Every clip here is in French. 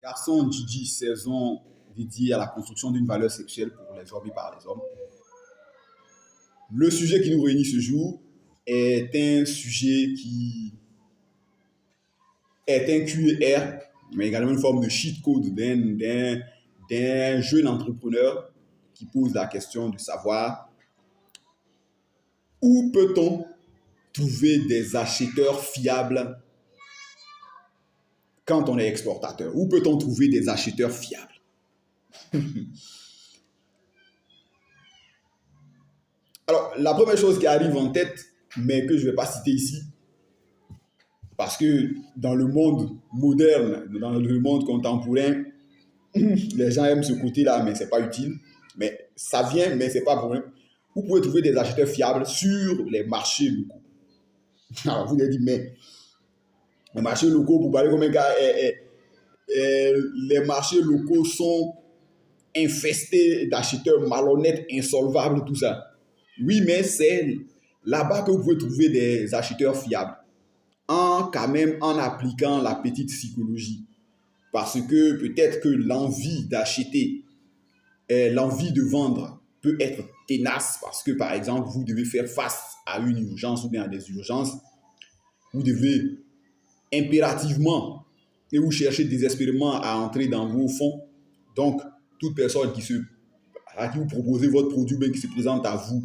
Garçon Gigi, saison dédiée à la construction d'une valeur sexuelle pour les hommes et par les hommes. Le sujet qui nous réunit ce jour est un sujet qui est un QR, mais également une forme de cheat code d'un jeune entrepreneur qui pose la question de savoir où peut-on trouver des acheteurs fiables quand on est exportateur. Où peut-on trouver des acheteurs fiables? Alors, la première chose qui arrive en tête, mais que je ne vais pas citer ici, parce que dans le monde moderne, dans le monde contemporain, les gens aiment ce côté-là, mais ce n'est pas utile. Mais ça vient, mais ce n'est pas pour eux. Vous pouvez trouver des acheteurs fiables sur les marchés locaux. Alors, vous allez dire, mais les marchés locaux, pour parler comme un gars, les marchés locaux sont infestés d'acheteurs malhonnêtes, insolvables, tout ça. Oui, mais c'est là-bas que vous pouvez trouver des acheteurs fiables. Quand même en appliquant la petite psychologie. Parce que peut-être que l'envie d'acheter, l'envie de vendre peut être tenace parce que, par exemple, vous devez faire face à une urgence ou bien à des urgences. Vous devez impérativement et vous cherchez désespérément à entrer dans vos fonds. Donc, toute personne à qui vous proposez votre produit, bien qui se présente à vous,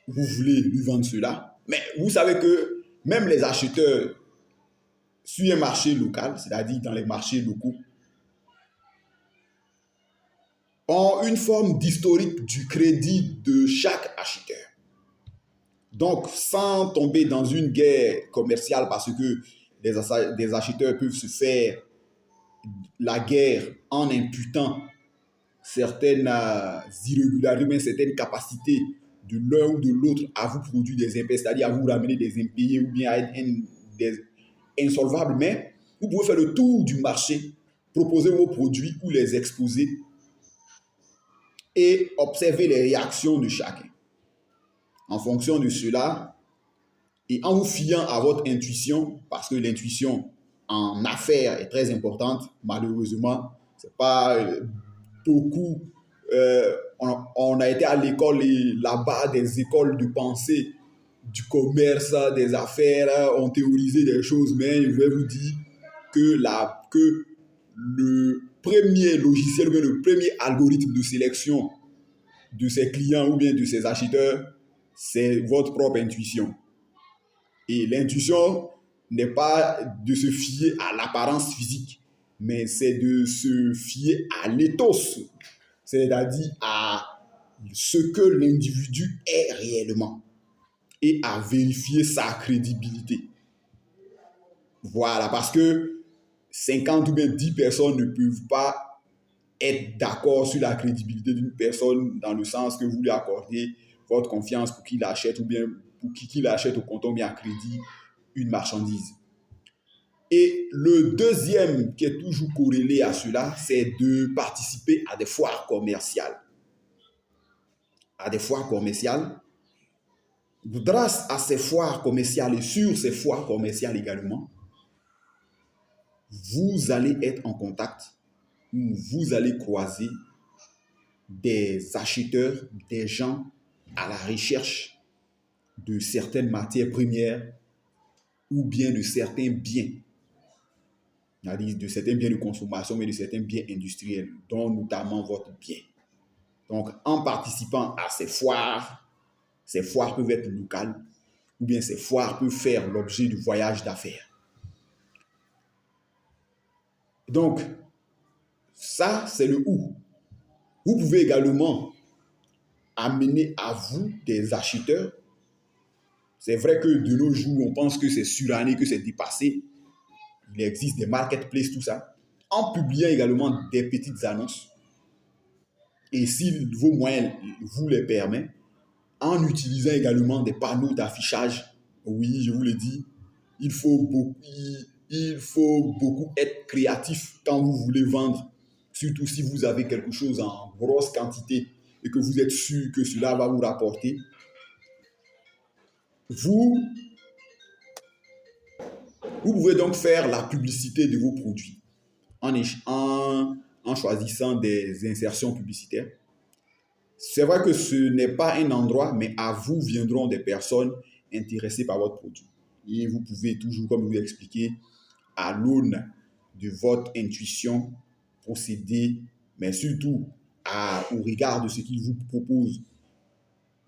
vous voulez lui vendre cela. Mais vous savez que même les acheteurs sur un marché local, c'est-à-dire dans les marchés locaux, ont une forme d'historique du crédit de chaque acheteur. Donc, sans tomber dans une guerre commerciale, parce que des acheteurs peuvent se faire la guerre en imputant certaines irrégularités, certaines capacités de l'un ou de l'autre à vous produire des impayés, c'est-à-dire à vous ramener des impayés ou bien à être des insolvables. Mais vous pouvez faire le tour du marché, proposer vos produits ou les exposer et observer les réactions de chacun. En fonction de cela, et en vous fiant à votre intuition, parce que l'intuition en affaires est très importante, malheureusement, c'est pas beaucoup. On a été à l'école et là-bas, des écoles de pensée, du commerce, des affaires, ont théorisé des choses, mais je vais vous dire que le premier logiciel, ou bien le premier algorithme de sélection de ses clients ou bien de ses acheteurs, c'est votre propre intuition. Et l'intuition n'est pas de se fier à l'apparence physique, mais c'est de se fier à l'éthos, c'est-à-dire à ce que l'individu est réellement et à vérifier sa crédibilité. Voilà, parce que 50 ou bien 10 personnes ne peuvent pas être d'accord sur la crédibilité d'une personne dans le sens que vous lui accordez votre confiance pour qu'il achète ou bien pour qu'il achète au compte ou bien à crédit une marchandise. Et le deuxième qui est toujours corrélé à cela, c'est de participer à des foires commerciales. À des foires commerciales. Grâce à ces foires commerciales et sur ces foires commerciales également, vous allez être en contact où vous allez croiser des acheteurs, des gens à la recherche de certaines matières premières ou bien de certains biens, de certains biens de consommation, mais de certains biens industriels, dont notamment votre bien. Donc, en participant à ces foires peuvent être locales, ou bien ces foires peuvent faire l'objet de voyages d'affaires. Donc, ça, c'est le où. Vous pouvez également amener à vous des acheteurs. C'est vrai que de nos jours, on pense que c'est suranné, que c'est dépassé. Il existe des marketplaces, tout ça. En publiant également des petites annonces, et si vos moyens vous les permettent, en utilisant également des panneaux d'affichage. Oui, je vous le dis, il faut beaucoup être créatif quand vous voulez vendre, surtout si vous avez quelque chose en grosse quantité et que vous êtes sûr que cela va vous rapporter. Vous Vous pouvez donc faire la publicité de vos produits en choisissant des insertions publicitaires. C'est vrai que ce n'est pas un endroit, mais à vous viendront des personnes intéressées par votre produit. Et vous pouvez toujours, comme je vous l'ai expliqué, à l'aune de votre intuition, procéder, mais surtout au regard de ce qu'il vous propose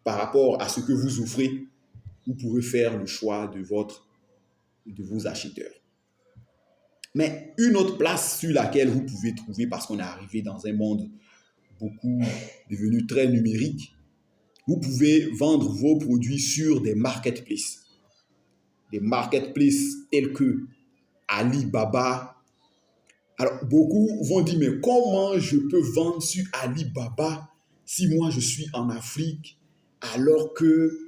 par rapport à ce que vous offrez, vous pourrez faire le choix de vos acheteurs. Mais une autre place sur laquelle vous pouvez trouver, parce qu'on est arrivé dans un monde beaucoup devenu très numérique, vous pouvez vendre vos produits sur des marketplaces. Des marketplaces tels que Alibaba. Alors, beaucoup vont dire, mais comment je peux vendre sur Alibaba si moi je suis en Afrique, alors que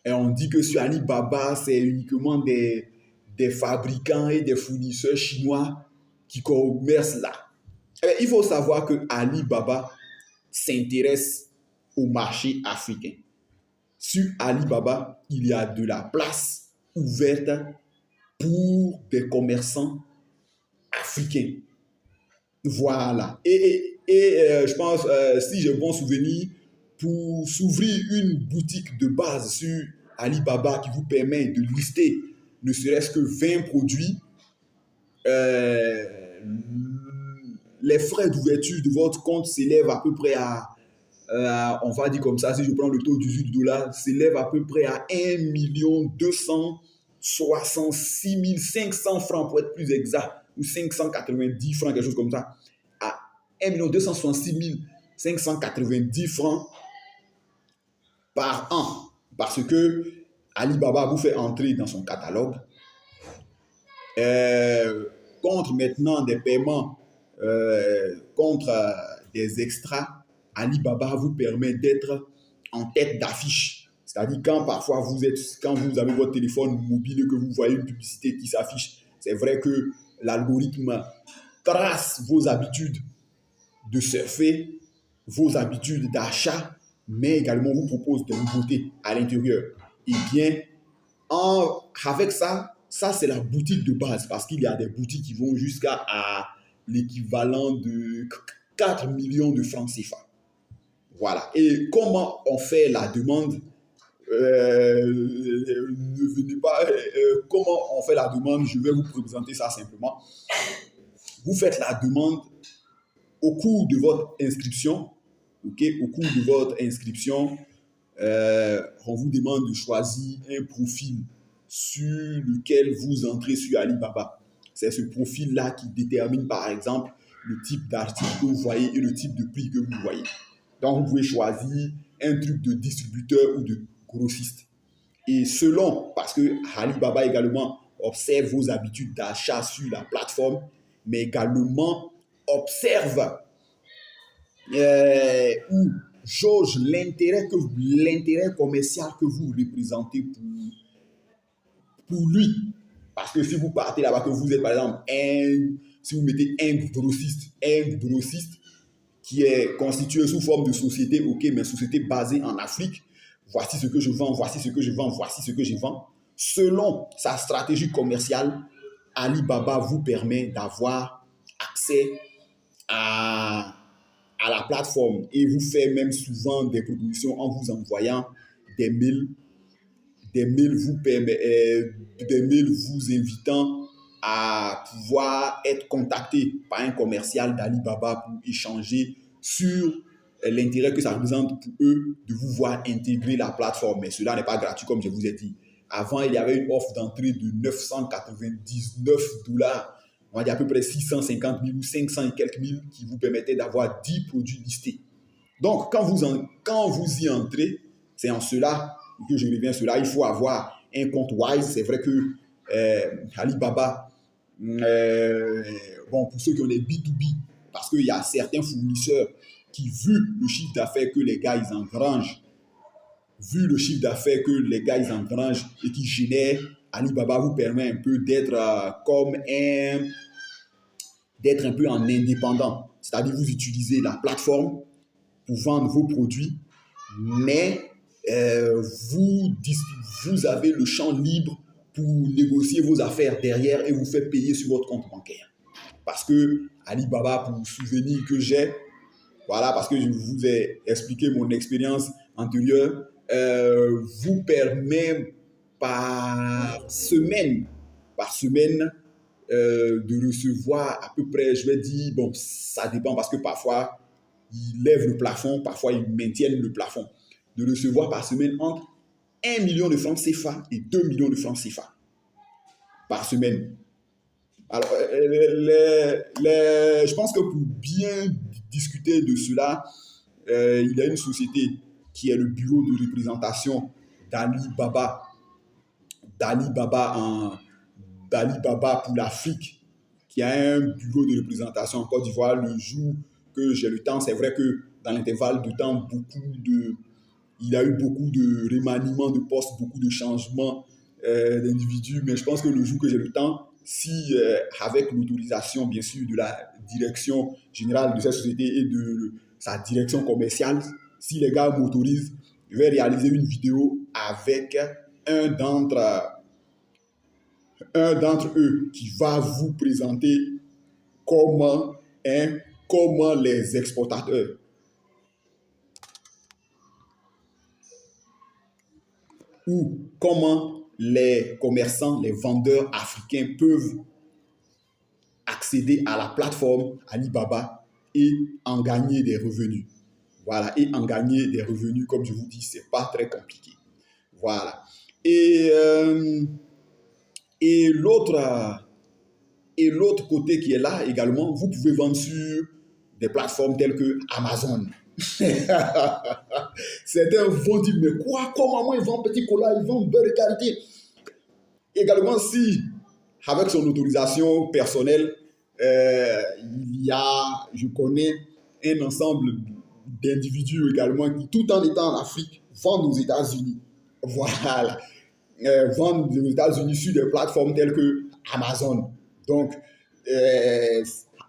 on dit que sur Alibaba, c'est uniquement des fabricants et des fournisseurs chinois qui commercent là. Il faut savoir que Alibaba s'intéresse au marché africain. Sur Alibaba, il y a de la place ouverte pour des commerçants africains. Voilà. Et je pense, si j'ai bon souvenir, pour s'ouvrir une boutique de base sur Alibaba qui vous permet de lister ne serait-ce que 20 produits, les frais d'ouverture de votre compte s'élèvent à peu près à, on va dire comme ça, si je prends le taux $18, s'élève à peu près à 1 266 500 francs pour être plus exact, ou 590 francs, quelque chose comme ça, à 1 266 590 francs par an, parce que Alibaba vous fait entrer dans son catalogue contre maintenant des paiements contre des extras. Alibaba vous permet d'être en tête d'affiche. C'est-à-dire quand parfois quand vous avez votre téléphone mobile et que vous voyez une publicité qui s'affiche, c'est vrai que l'algorithme trace vos habitudes de surfer, vos habitudes d'achat, mais également vous propose des nouveautés à l'intérieur. Et bien, avec ça c'est la boutique de base, parce qu'il y a des boutiques qui vont jusqu'à l'équivalent de 4 millions de francs CFA. Voilà. Et comment on fait la demande? Ne venez pas. Comment on fait la demande? Je vais vous présenter ça simplement. Vous faites la demande au cours de votre inscription. Ok? Au cours de votre inscription, on vous demande de choisir un profil sur lequel vous entrez sur Alibaba. C'est ce profil-là qui détermine, par exemple, le type d'article que vous voyez et le type de prix que vous voyez. Donc, vous pouvez choisir un truc de distributeur ou de grossiste. Et selon, parce que Alibaba également observe vos habitudes d'achat sur la plateforme, mais également observe ou jauge l'intérêt commercial que vous représentez pour lui. Parce que si vous partez là-bas, que vous êtes par exemple si vous mettez un grossiste qui est constitué sous forme de société, ok, mais société basée en Afrique, voici ce que je vends, voici ce que je vends, voici ce que je vends. Selon sa stratégie commerciale, Alibaba vous permet d'avoir accès à la plateforme et vous fait même souvent des propositions en vous envoyant des mails vous invitant à pouvoir être contacté par un commercial d'Alibaba pour échanger sur l'intérêt que ça représente pour eux de vous voir intégrer la plateforme. Mais cela n'est pas gratuit, comme je vous ai dit. Avant, il y avait une offre d'entrée de $999, on va dire à peu près 650 000 ou 500 et quelques mille, qui vous permettait d'avoir 10 produits listés. Donc, quand vous y entrez, c'est en cela que je reviens sur cela, il faut avoir un compte Wise. C'est vrai que Alibaba, pour ceux qui ont des B2B, parce qu'il y a certains fournisseurs qui, vu le chiffre d'affaires que les gars ils engrangent et qui génèrent, Alibaba vous permet un peu d'être un peu en indépendant. C'est-à-dire vous utilisez la plateforme pour vendre vos produits, mais vous avez le champ libre pour négocier vos affaires derrière et vous faire payer sur votre compte bancaire. Parce que Alibaba, pour souvenir que j'ai, voilà, parce que je vous ai expliqué mon expérience antérieure, vous permet par semaine, de recevoir à peu près, je vais dire, bon, ça dépend parce que parfois, ils lèvent le plafond, parfois ils maintiennent le plafond, de recevoir par semaine entre 1 million de francs CFA et 2 millions de francs CFA par semaine. Alors, je pense que pour bien discuter de cela, il y a une société qui est le bureau de représentation d'Alibaba, d'Alibaba d'Alibaba pour l'Afrique, qui a un bureau de représentation en Côte d'Ivoire. Le jour que j'ai le temps, c'est vrai que dans l'intervalle de temps, il y a eu beaucoup de remaniements de postes, beaucoup de changements d'individus, mais je pense que le jour que j'ai le temps, si avec l'autorisation bien sûr de la direction générale de cette société et de sa direction commerciale, si les gars m'autorisent, je vais réaliser une vidéo avec un d'entre eux qui va vous présenter comment les exportateurs ou comment les commerçants, les vendeurs africains peuvent accéder à la plateforme Alibaba et en gagner des revenus. Voilà, et en gagner des revenus, comme je vous dis, c'est pas très compliqué. Voilà. Et l'autre côté qui est là également, vous pouvez vendre sur des plateformes telles que Amazon. Certains vont dire, mais quoi, comment ils vendent petit cola, ils vendent beurre de qualité. Également, si, avec son autorisation personnelle, je connais un ensemble d'individus également qui, tout en étant en Afrique, vendent aux États-Unis. Voilà. Vendent aux États-Unis sur des plateformes telles que Amazon. Donc,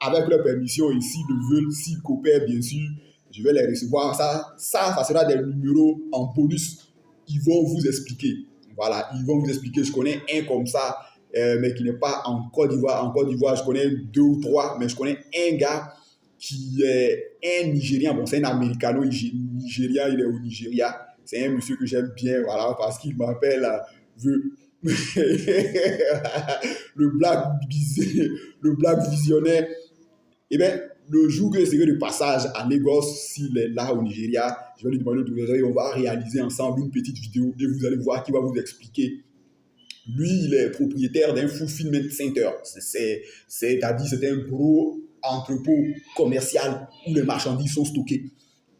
avec leur permission, et s'ils le veulent, s'ils coopèrent, bien sûr, je vais les recevoir. Ça sera des numéros en bonus. Ils vont vous expliquer. Voilà, ils vont vous expliquer. Je connais un comme ça, mais qui n'est pas en Côte d'Ivoire. En Côte d'Ivoire, je connais 2 ou 3, mais je connais un gars qui est un Nigérian. Bon, c'est un Américano-Nigérien, il est au Nigeria. C'est un monsieur que j'aime bien, voilà, parce qu'il m'appelle le black visionnaire. Eh bien, le jour que je serai de passage à Lagos, s'il est là au Nigeria, je vais lui demander et on va réaliser ensemble une petite vidéo et vous allez voir qu'il va vous expliquer. Lui, il est propriétaire d'un fulfillment center. C'est-à-dire, c'est un gros entrepôt commercial où les marchandises sont stockées.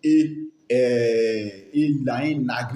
Et il a un agrément